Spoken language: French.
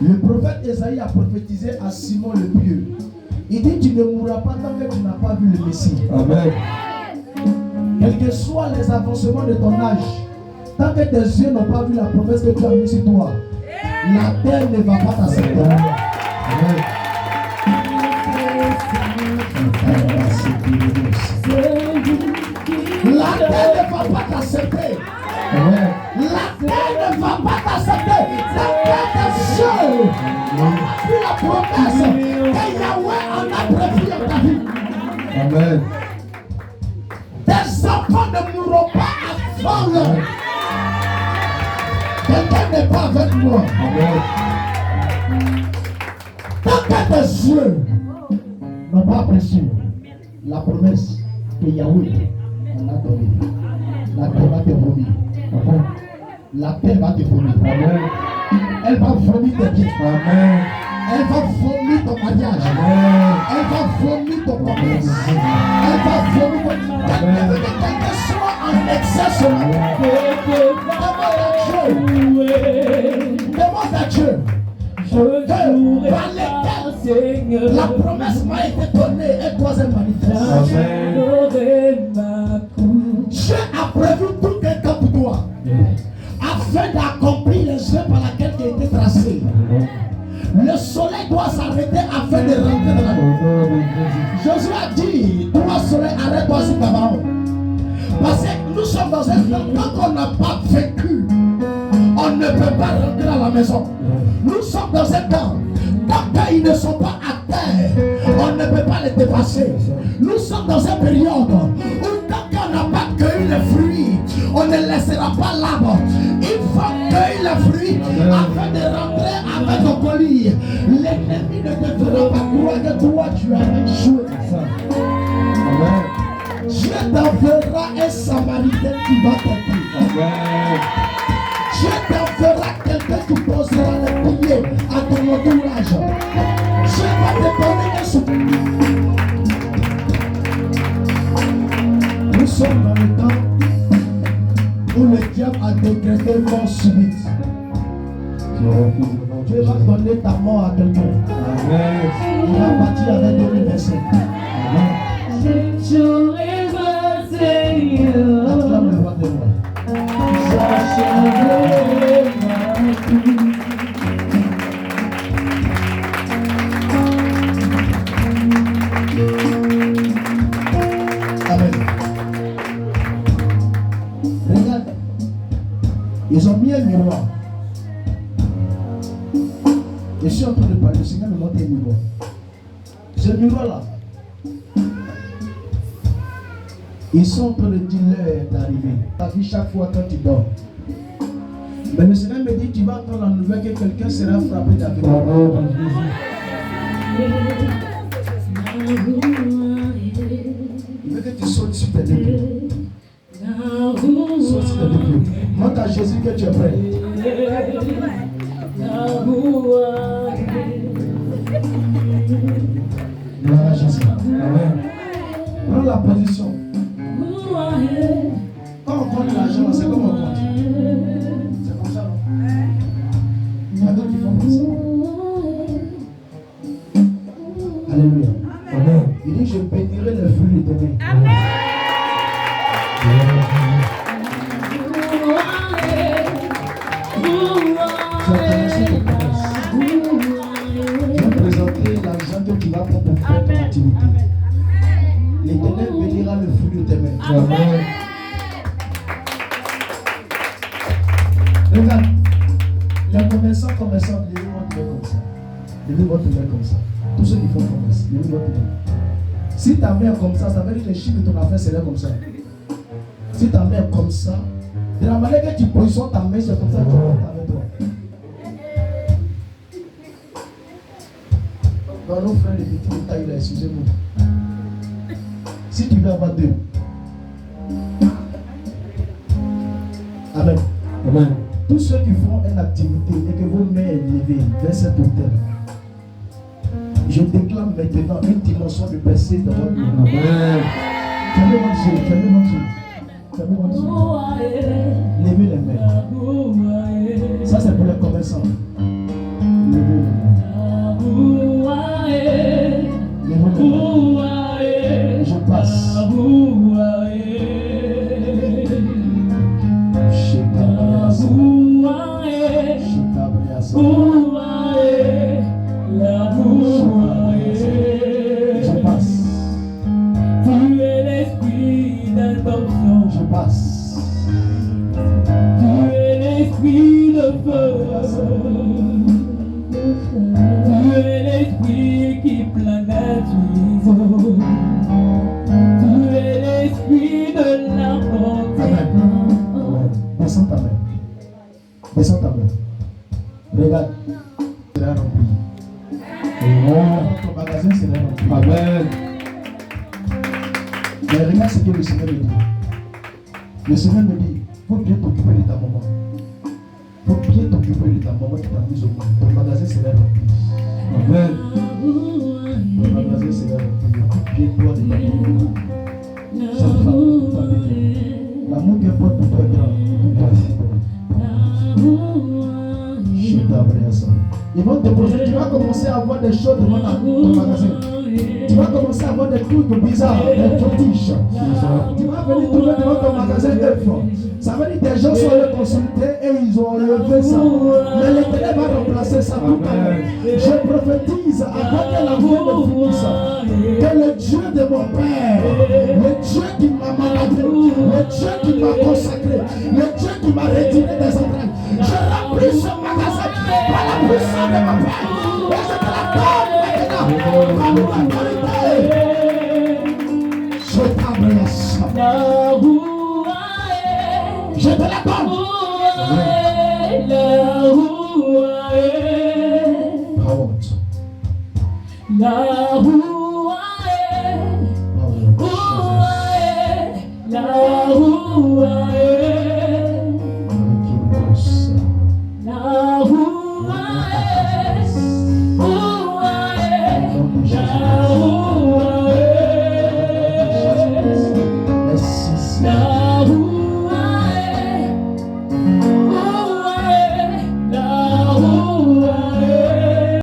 Le prophète Esaïe a prophétisé à Simon le pieux. Il dit, tu ne mourras pas tant que tu n'as pas vu le Messie. Amen. Quels que soient les avancements de ton âge, tant que tes yeux n'ont pas vu la promesse que tu as mise sur toi, la terre ne va pas t'accepter. Amen. La terre ne va pas t'accepter. La terre ne va pas t'accepter. La terre des cieux. Puis la promesse que Yahweh en a prévu dans ta vie. Amen. Tes enfants ne mourront pas à folle. Quelqu'un n'est pas avec moi. Amen. Tant que tes yeux n'ont pas apprécié la promesse que Yahweh en a donnée, la terre va te vomir. La terre va te vomir. Amen. Elle va vomir tes pieds. Amen. Elle va vomir ton mariage. Amen. Elle va vomir ton promesse. Elle va vomir ton mariage. Quel que soit en excès sur demande à Dieu. Par lesquels la promesse m'a été donnée et doit se manifester. Dieu a prévu tout un temps pour toi afin d'accomplir les œuvres par lesquelles tu as été tracé. Le soleil doit s'arrêter afin de rentrer dans la nuit. Jésus a dit, toi soleil, arrête-toi sur Gabaon. Parce que nous sommes dans un temps, quand on n'a pas vécu, on ne peut pas rentrer à la maison. Nous sommes dans un temps, tant qu'ils ne sont pas à terre, on ne peut pas les dépasser. Nous sommes dans une période où tant qu'on n'a pas cueilli les fruits, on ne laissera pas l'arbre. Il faut cueillir les fruits afin de rentrer avec ton colis. L'ennemi ne te fera pas croire que toi tu as échoué. Dieu t'enverra un samaritain qui va t'aider. Dieu t'enverra quelqu'un qui posera les pieds à ton entourage. Dieu va te donner un soutien. Nous sommes dans le temps où le diable a décrété mort subite. Dieu va donner ta mort à quelqu'un. Il va partir avec 2025. Acclame le roi de moi. Amen. Regarde, ils ont mis un miroir. Je suis en train de parler, le Seigneur me montre un miroir. Ce miroir-là, ils sont en train de dire l'heure d'arriver. Ta vie chaque fois quand tu dors. Mais le Seigneur me dit, tu vas entendre la nouvelle que quelqu'un sera frappé d'avec. Il veut que tu sautes sur tes deux pieds. Saute sur tes deux pieds. Montre à Jésus que tu es prêt. Gloire à Jésus. Amen. Prends la position. Quand on compte l'argent, c'est comme on compte. C'est comme ça, non? Il y a d'autres qui font comme ça. Alléluia. Amen. Il dit, je bénirai le fruit de tes mains. Amen. Tu as commencé tes promesses. Je vais présenter l'argent que tu vas prendre pour faire ton activité. L'Éternel bénira le fruit de tes mains. Amen. Regarde, les commerçants, levez votre main comme ça. Levez votre main comme ça. Tous ceux qui font commerce, levez votre main. Si ta main est comme ça veut dire que les chiffres de ton affaire seraient comme ça. Si ta main est comme ça, de la manière que tu positionnes ta main, c'est comme ça que tu vas avec toi. Dans nos frères, les petits tailles là, excusez-moi. Si tu veux avoir deux. Amen. Amen. Tous ceux qui font une activité et que vos mains sont levées vers cet hôtel, je déclare maintenant une dimension de percée dans votre vie. Amen. Fermez votre yeux, fermez votre yeux. Fermez votre yeux. Levez les mains. Ça c'est pour les commerçants. Je passe. Je passe. Tu es l'esprit d'adoption. Je passe. Tu es l'esprit de feu. Tu es l'esprit qui planète l'hiver. Tu es l'esprit de la bonté. Amen. Descends ta main. Descends ta main. Regarde. Sera rempli. Ton magasin sera rempli. Amen. Mais regarde ce que le Seigneur me dit. Le Seigneur me dit, il faut bien t'occuper de ta maman. Il faut bien t'occuper de ta maman qui t'a mise au monde. Ton magasin sera rempli. Amen. Ton magasin sera rempli. Occupe-toi de ta maman. Cette femme, ta maison. L'amour qu'elle porte pour toi est grand. Je t'abrège ça. Ils vont te poser, tu vas commencer à avoir des choses devant ton magasin. Tu vas commencer à avoir des trucs bizarres, des fétiches. Tu vas venir trouver devant ton magasin œuvre. Ça veut dire que des gens sont allés consulter et ils ont enlevé ça. Mais l'Éternel va remplacer ça tout à l'heure. Je prophétise avant que la vie ne finisse. Que le Dieu de mon Père, le Dieu qui m'a maladé, le Dieu qui m'a consacré, le Dieu qui m'a retiré des entrailles, je remplis ce magasin par la puissance de mon Père. Et je te la donne maintenant comme l'autorité. Je t'embrasse. Je te la donne. La